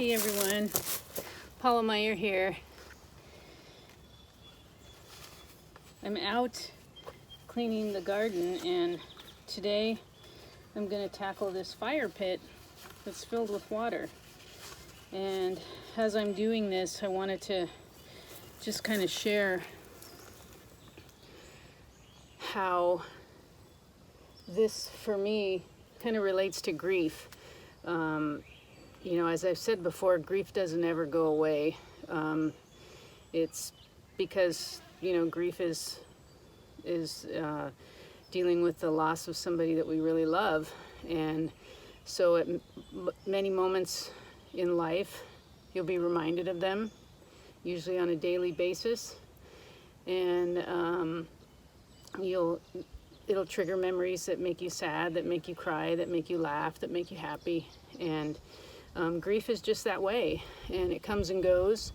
Hey everyone, Paula Meyer here. I'm out cleaning the garden, and today I'm going to tackle this fire pit that's filled with water. And as I'm doing this, I wanted to just kind of share how this for me kind of relates to grief. You know, as I've said before, grief doesn't ever go away. It's because, you know, grief is dealing with the loss of somebody that we really love. And so at many moments in life, you'll be reminded of them, usually on a daily basis. And it'll trigger memories that make you sad, that make you cry, that make you laugh, that make you happy. And grief is just that way, and it comes and goes,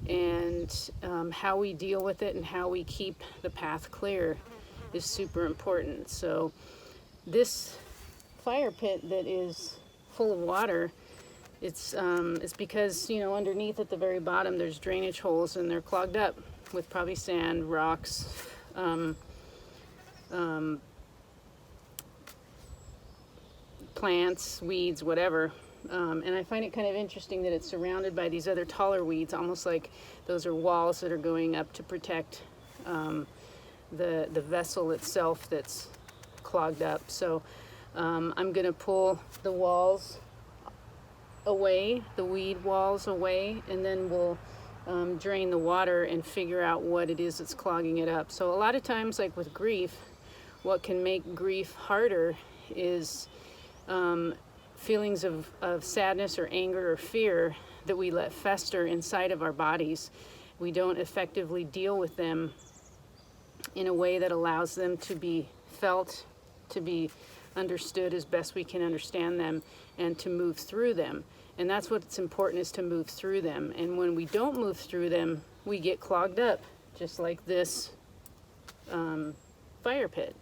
and how we deal with it and how we keep the path clear is super important. So this fire pit that is full of water, it's because, you know, underneath at the very bottom there's drainage holes, and they're clogged up with probably sand, rocks, plants, weeds, whatever. And I find it kind of interesting that it's surrounded by these other taller weeds, almost like those are walls that are going up to protect the vessel itself that's clogged up. So I'm going to pull the walls away, the weed walls away, and then we'll drain the water and figure out what it is that's clogging it up. So a lot of times, like with grief, what can make grief harder is feelings of sadness or anger or fear that we let fester inside of our bodies. We don't effectively deal with them in a way that allows them to be felt, to be understood as best we can understand them, and to move through them. And that's what's important, is to move through them. And when we don't move through them, we get clogged up, just like this fire pit.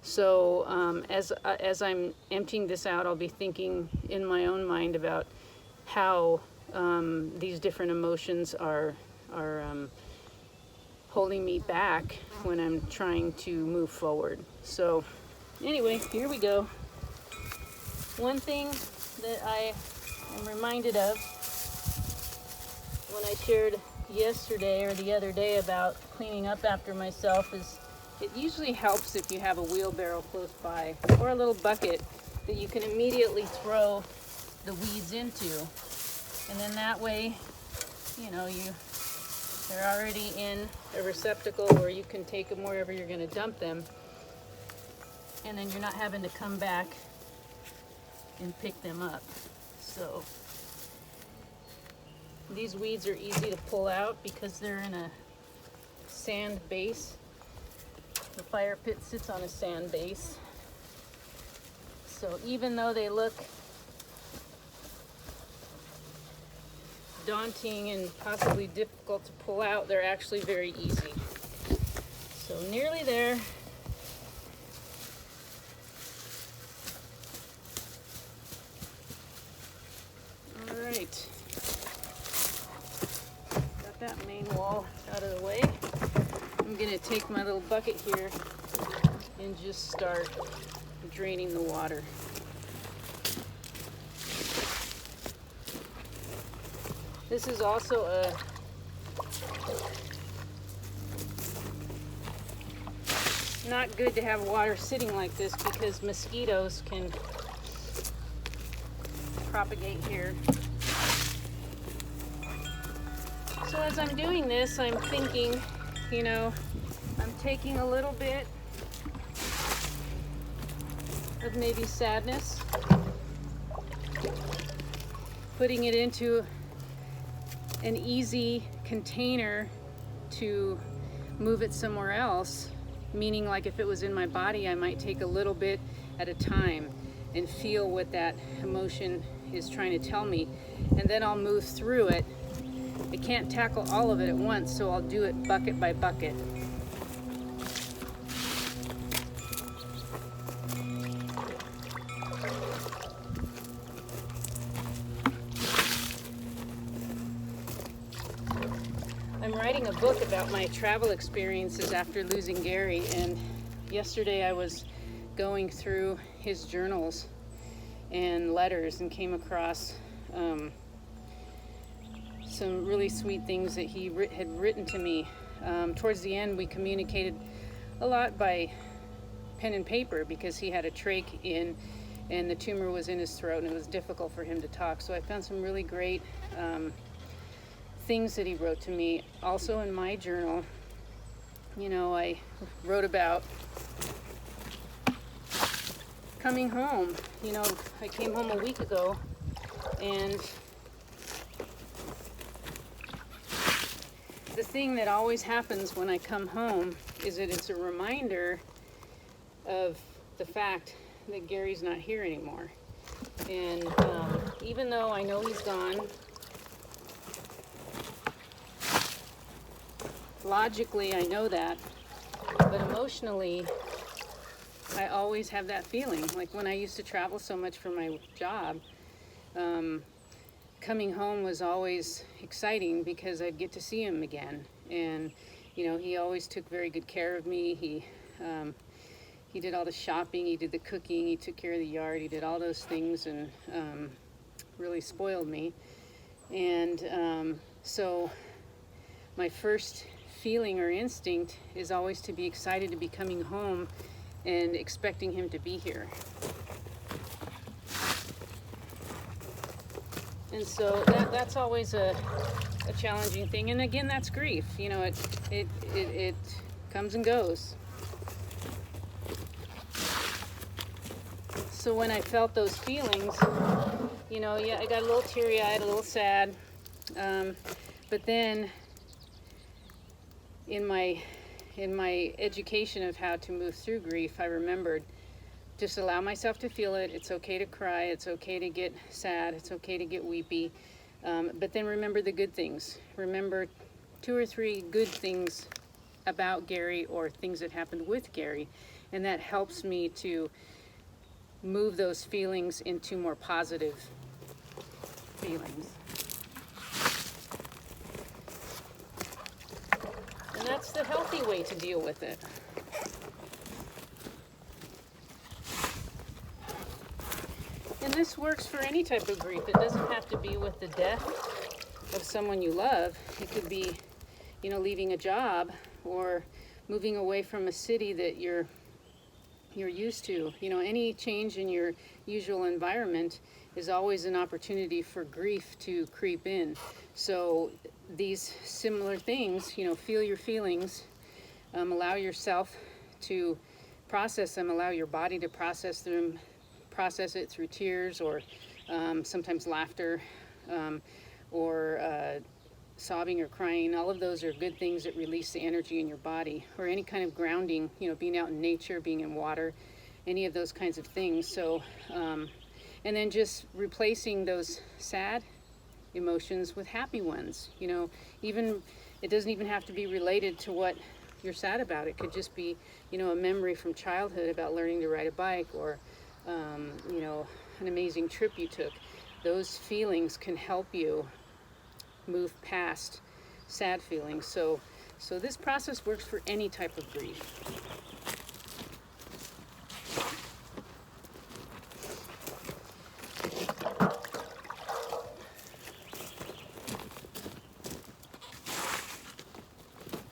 So as I'm emptying this out, I'll be thinking in my own mind about how these different emotions are holding me back when I'm trying to move forward. So anyway, here we go. One thing that I am reminded of when I shared yesterday or the other day about cleaning up after myself is, it usually helps if you have a wheelbarrow close by or a little bucket that you can immediately throw the weeds into. And then that way, you know, they're already in a receptacle where you can take them wherever you're going to dump them. And then you're not having to come back and pick them up. So these weeds are easy to pull out because they're in a sand base. The fire pit sits on a sand base. So even though they look daunting and possibly difficult to pull out, they're actually very easy. So nearly there. All right. Got that main wall out of the way. I'm going to take my little bucket here and just start draining the water. This is also not good to have water sitting like this because mosquitoes can propagate here. So as I'm doing this, I'm thinking, you know, I'm taking a little bit of maybe sadness, putting it into an easy container to move it somewhere else, meaning like if it was in my body, I might take a little bit at a time and feel what that emotion is trying to tell me, and then I'll move through it. I can't tackle all of it at once, so I'll do it bucket by bucket. writing a book about my travel experiences after losing Gary, and yesterday I was going through his journals and letters and came across some really sweet things that he had written to me. Towards the end, we communicated a lot by pen and paper because he had a trach in and the tumor was in his throat and it was difficult for him to talk. So I found some really great things that he wrote to me. Also in my journal, you know, I wrote about coming home. You know, I came home a week ago, and the thing that always happens when I come home is that it's a reminder of the fact that Gary's not here anymore. And even though I know he's gone, logically I know that, but emotionally I always have that feeling. Like when I used to travel so much for my job, coming home was always exciting because I'd get to see him again. And you know, he always took very good care of me. He did all the shopping, he did the cooking, he took care of the yard, he did all those things, and really spoiled me. And so my first feeling or instinct is always to be excited to be coming home and expecting him to be here. And so that's always a challenging thing. And again, that's grief. You know, it comes and goes. So when I felt those feelings, you know, yeah, I got a little teary-eyed, a little sad. But then in my education of how to move through grief, I remembered just allow myself to feel it. It's okay to cry. It's okay to get sad. It's okay to get weepy. But then remember the good things. Remember 2 or 3 good things about Gary or things that happened with Gary. And that helps me to move those feelings into more positive feelings. And that's the healthy way to deal with it. And this works for any type of grief. It doesn't have to be with the death of someone you love. It could be, you know, leaving a job or moving away from a city that you're used to. You know, any change in your usual environment is always an opportunity for grief to creep in. So these similar things, you know, feel your feelings, allow yourself to process them, allow your body to process them, process it through tears or sometimes laughter or sobbing or crying. All of those are good things that release the energy in your body, or any kind of grounding, you know, being out in nature, being in water, any of those kinds of things. So, and then just replacing those sad emotions with happy ones. You know, even, it doesn't even have to be related to what you're sad about. It could just be, you know, a memory from childhood about learning to ride a bike, or, you know, an amazing trip you took. Those feelings can help you move past sad feelings. So this process works for any type of grief.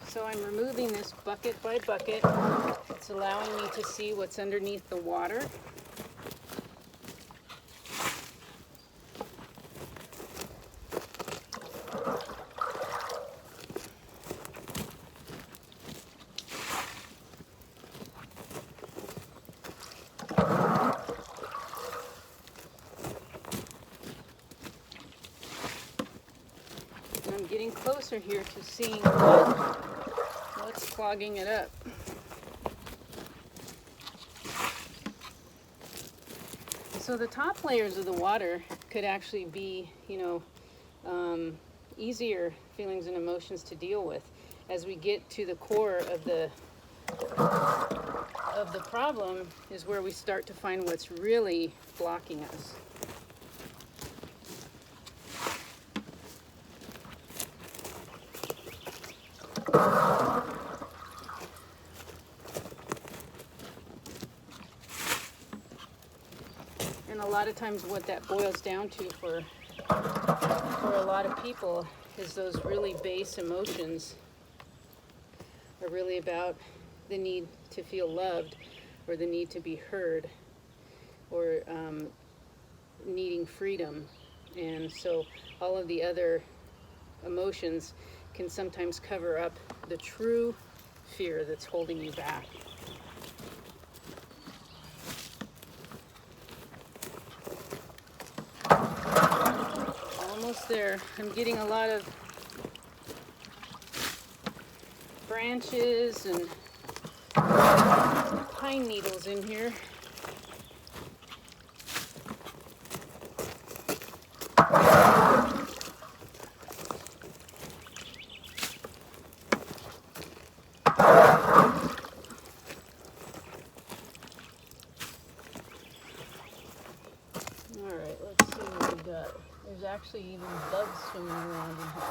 So I'm removing this bucket by bucket. It's allowing me to see what's underneath the water. I'm getting closer here to seeing what's clogging it up. So the top layers of the water could actually be, you know, easier feelings and emotions to deal with. As we get to the core of the problem is where we start to find what's really blocking us. And a lot of times what that boils down to for a lot of people is those really base emotions are really about the need to feel loved, or the need to be heard, or needing freedom. And so all of the other emotions can sometimes cover up the true fear that's holding you back. Almost there. I'm getting a lot of branches and pine needles in here. Alright, let's see what we got. There's actually even bugs swimming around in here.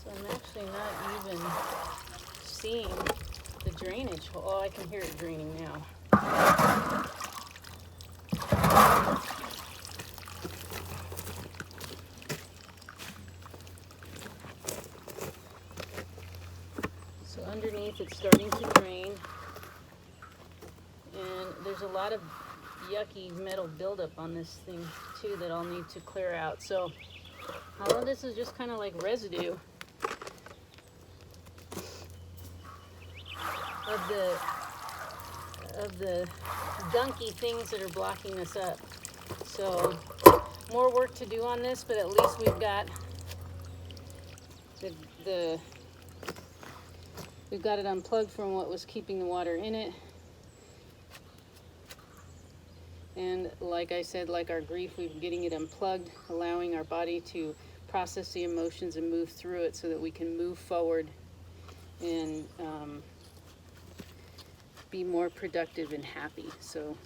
So I'm actually not even seeing the drainage hole. Oh, I can hear it draining now. So underneath it's starting to drain, and there's a lot of yucky metal buildup on this thing too that I'll need to clear out. So all of this is just kind of like residue of the gunky things that are blocking this up. So more work to do on this, but at least we've got we've got it unplugged from what was keeping the water in it. And like I said, like our grief, we're getting it unplugged, allowing our body to process the emotions and move through it so that we can move forward and be more productive and happy. So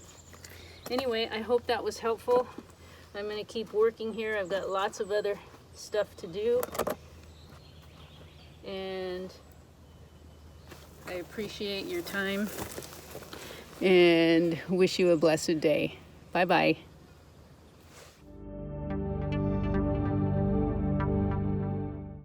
anyway, I hope that was helpful. I'm going to keep working here. I've got lots of other stuff to do. And I appreciate your time and wish you a blessed day. Bye-bye.